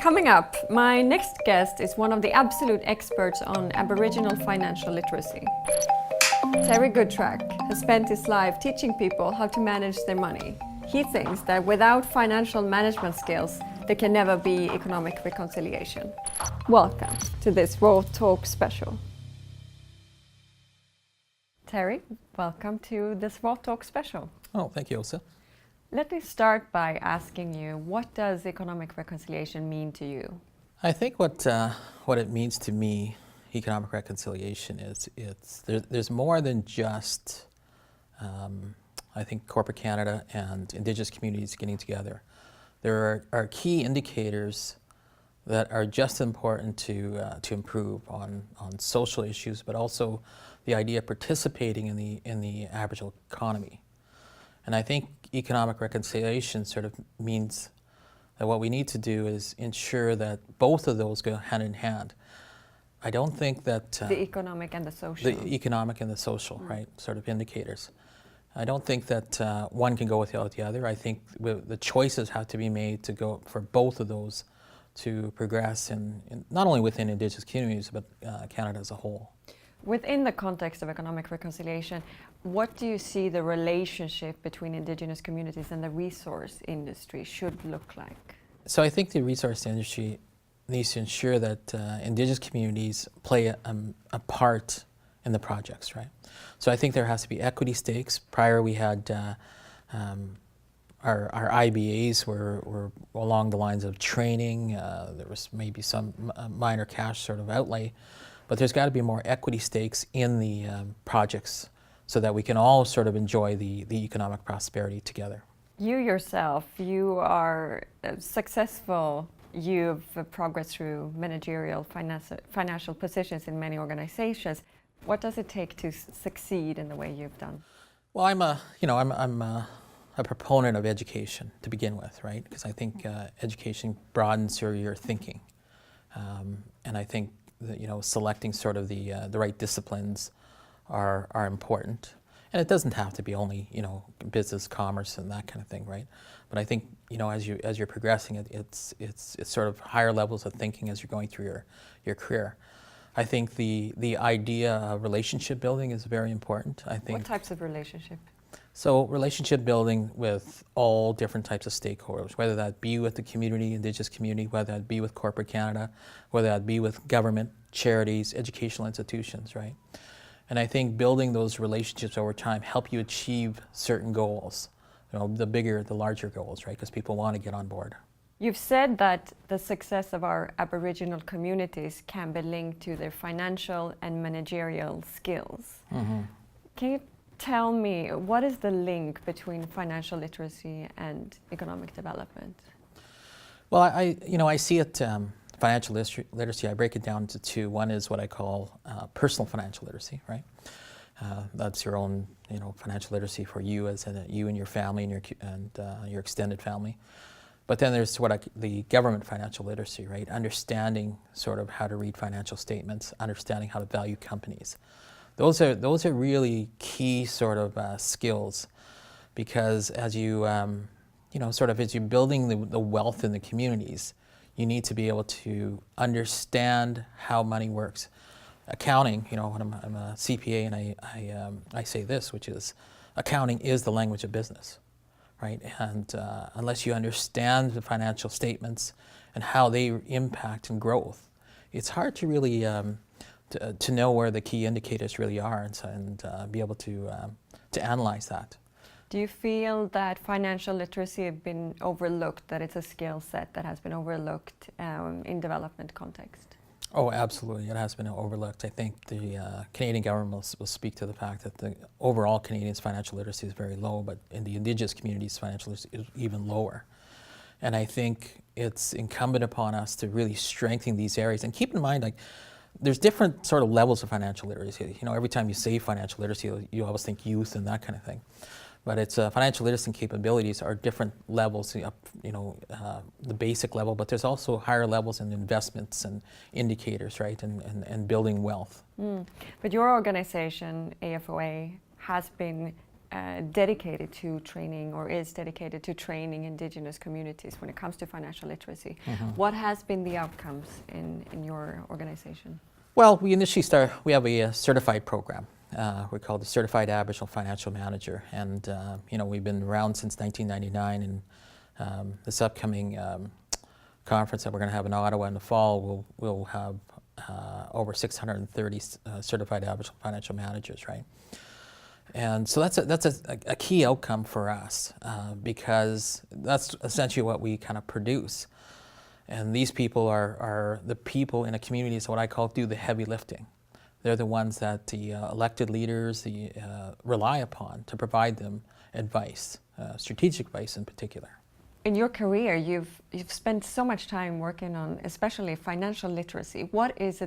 Coming up, my next guest is one of the absolute experts on Aboriginal financial literacy. Terry Goodtrack has spent his life teaching people how to manage their money. He thinks that without financial management skills, there can never be economic reconciliation. Welcome to this Raw Talk special. Terry, welcome to this Raw Talk special. Oh, thank you, Elsa. Let me start by asking you, what does economic reconciliation mean to you? I think what it means to me, economic reconciliation, is there's more than just, I think, corporate Canada and Indigenous communities getting together. There are key indicators that are just important to improve on social issues, but also the idea of participating in the Aboriginal economy. And I think economic reconciliation sort of means that what we need to do is ensure that both of those go hand in hand. I don't think that... the economic and the social. The economic and the social, right, sort of indicators. I don't think that one can go without the other. I think the choices have to be made to go for both of those to progress in not only within Indigenous communities, but Canada as a whole. Within the context of economic reconciliation, what do you see the relationship between Indigenous communities and the resource industry should look like? So I think the resource industry needs to ensure that Indigenous communities play a part in the projects, right? So I think there has to be equity stakes. Prior we had our IBAs were along the lines of training. There was maybe some minor cash sort of outlay. But there's got to be more equity stakes in the projects so that we can all sort of enjoy the economic prosperity together. You yourself, you are successful. You've progressed through managerial financial positions in many organizations. What does it take to succeed in the way you've done? Well, I'm a proponent of education to begin with, right? Because I think education broadens your thinking, and I think that, selecting sort of the right disciplines are important. And it doesn't have to be only, business, commerce, and that kind of thing, right? But I think, as you're progressing, it's sort of higher levels of thinking as you're going through your career. I think the idea of relationship building is very important. I think. What types of relationship? So relationship building with all different types of stakeholders, whether that be with the community, Indigenous community, whether that be with corporate Canada, whether that be with government, charities, educational institutions, right? And I think building those relationships over time help you achieve certain goals, the bigger, the larger goals, right? Because people want to get on board. You've said that the success of our Aboriginal communities can be linked to their financial and managerial skills. Mm-hmm. Can you tell me, what is the link between financial literacy and economic development? Well, I see it, financial literacy, I break it down into two. One is what I call personal financial literacy, right? That's your own, financial literacy for you you and your family and your extended family. But then there's the government financial literacy, right? Understanding sort of how to read financial statements, understanding how to value companies. Those are really key sort of skills, because as you as you're building the wealth in the communities, you need to be able to understand how money works. Accounting, when I'm a CPA, and I say this, which is accounting is the language of business, right? And unless you understand the financial statements and how they impact in growth, it's hard to really to know where the key indicators really are and be able to analyze that. Do you feel that financial literacy has been overlooked, that it's a skill set that has been overlooked in development context? Oh, absolutely. It has been overlooked. I think the Canadian government will speak to the fact that the overall Canadians' financial literacy is very low, but in the Indigenous communities, financial literacy is even lower. And I think it's incumbent upon us to really strengthen these areas. And keep in mind, there's different sort of levels of financial literacy. Every time you say financial literacy, you always think youth and that kind of thing. But it's financial literacy capabilities are different levels, the basic level, but there's also higher levels in investments and indicators, right, and building wealth. But your organization, AFOA, has been dedicated to training, or is dedicated to training Indigenous communities when it comes to financial literacy. What has been the outcomes in your organization? Well, we initially we have a certified program. We call it the Certified Aboriginal Financial Manager, and we've been around since 1999. And this upcoming conference that we're going to have in Ottawa in the fall, we'll have over 630 certified Aboriginal financial managers, right? And so that's a key outcome for us because that's essentially what we kind of produce. And these people are the people in a community, is what I call do the heavy lifting. They're the ones that the elected leaders rely upon to provide them advice, strategic advice in particular. In your career, you've spent so much time working on especially financial literacy. What is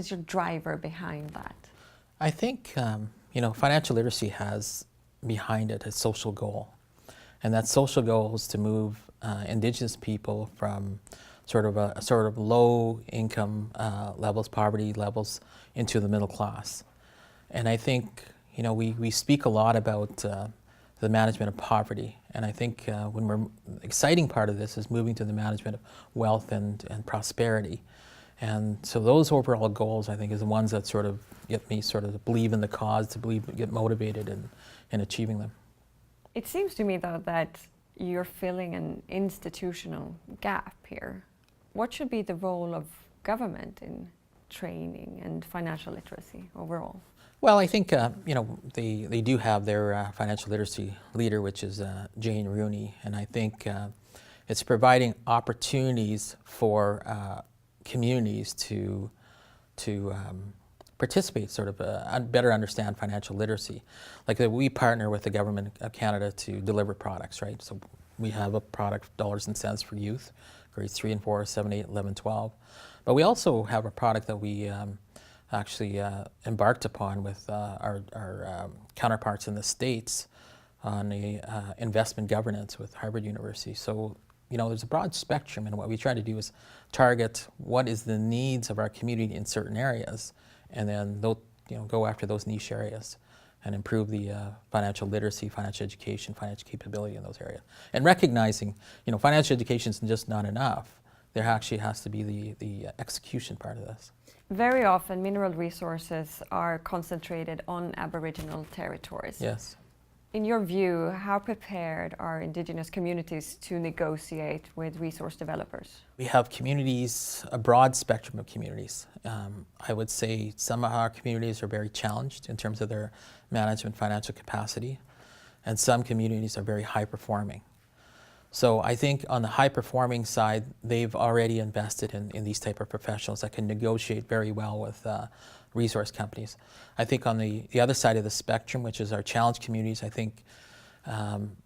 your driver behind that? I think financial literacy has behind it a social goal. And that social goal is to move Indigenous people from sort of low income levels, poverty levels, into the middle class. And I think we speak a lot about the management of poverty, and I think the exciting part of this is moving to the management of wealth and prosperity. And so those overall goals, I think, is the ones that sort of get me sort of to believe in the cause, get motivated in achieving them. It seems to me, though, that you're filling an institutional gap here. What should be the role of government in training and financial literacy overall? Well, I think they do have their financial literacy leader, which is Jane Rooney, and I think it's providing opportunities for communities to participate, sort of better understand financial literacy. Like we partner with the government of Canada to deliver products, right? So we have a product, Dollars and Cents for Youth, grades 3 and 4, 7, 8, 11, 12. But we also have a product that we actually embarked upon with our counterparts in the States on the investment governance with Harvard University. So, there's a broad spectrum, and what we try to do is target what is the needs of our community in certain areas, and then go after those niche areas and improve the financial literacy, financial education, financial capability in those areas. And recognizing, financial education is just not enough. There actually has to be the execution part of this. Very often, mineral resources are concentrated on Aboriginal territories. Yes. In your view, how prepared are Indigenous communities to negotiate with resource developers? We have communities, a broad spectrum of communities. I would say some of our communities are very challenged in terms of their management financial capacity, and some communities are very high performing. So I think on the high-performing side, they've already invested in these type of professionals that can negotiate very well with resource companies. I think on the other side of the spectrum, which is our challenge communities, I think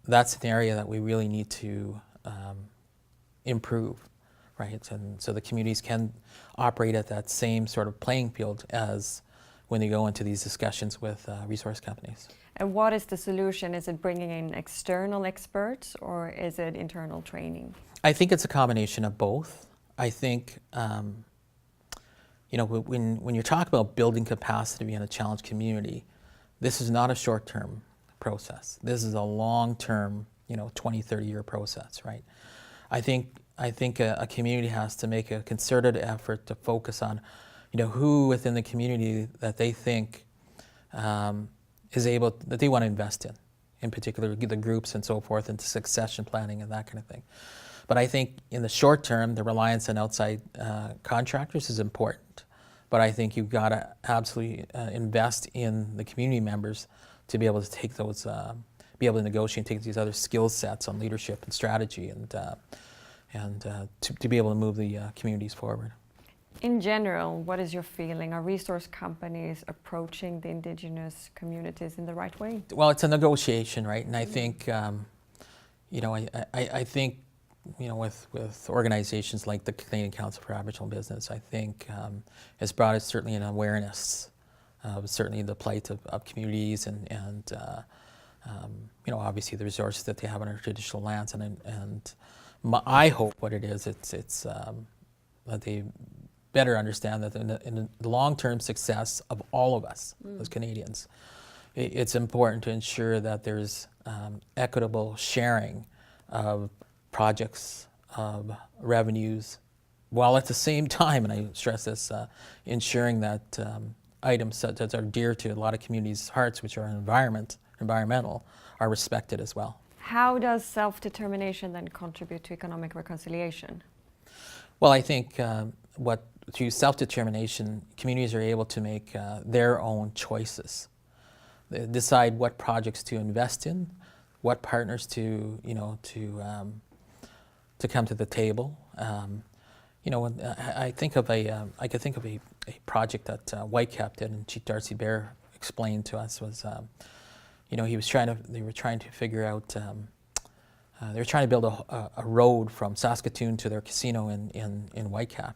that's an area that we really need to improve, right? And so the communities can operate at that same sort of playing field as when they go into these discussions with resource companies. And what is the solution? Is it bringing in external experts, or is it internal training? I think it's a combination of both. I think, when you're talking about building capacity in a challenged community, this is not a short-term process. This is a long-term, 20, 30-year process, right? I think a community has to make a concerted effort to focus on, who within the community that they think that they want to invest in particular the groups and so forth, into succession planning and that kind of thing. But I think in the short term, the reliance on outside contractors is important. But I think you've got to absolutely invest in the community members to be able to take those, be able to negotiate and take these other skill sets on leadership and strategy, and to be able to move the communities forward. In general, what is your feeling? Are resource companies approaching the Indigenous communities in the right way? Well, it's a negotiation, right? And I think, I think, with organizations like the Canadian Council for Aboriginal Business, I think has brought us certainly an awareness of certainly the plight of communities and obviously the resources that they have on our traditional lands. I hope what it is, it's that they better understand that in the long-term success of all of us as Canadians, it's important to ensure that there's equitable sharing of projects, of revenues, while at the same time, and I stress this, ensuring that items that are dear to a lot of communities' hearts, which are environmental, are respected as well. How does self-determination then contribute to economic reconciliation? Well, I think through self-determination, communities are able to make their own choices. They decide what projects to invest in, what partners to come to the table. I could think of a project that Whitecap did, and Chief Darcy Bear explained to us was, they were trying to figure out, they were trying to build a road from Saskatoon to their casino in Whitecap.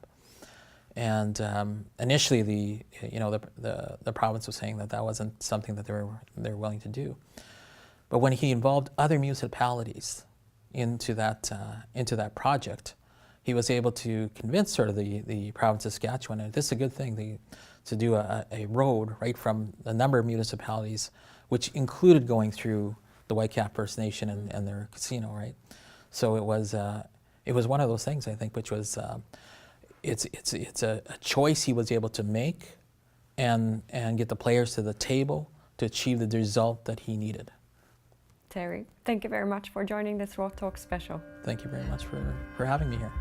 And initially, the province was saying that wasn't something that they were willing to do. But when he involved other municipalities into that project, he was able to convince sort of the province of Saskatchewan, and this is a good thing, to do a road right from a number of municipalities, which included going through the Whitecap First Nation and their casino, right? So it was one of those things, I think, which was it's a choice he was able to make and get the players to the table to achieve the result that he needed. Terry, thank you very much for joining this Raw Talk special. Thank you very much for having me here.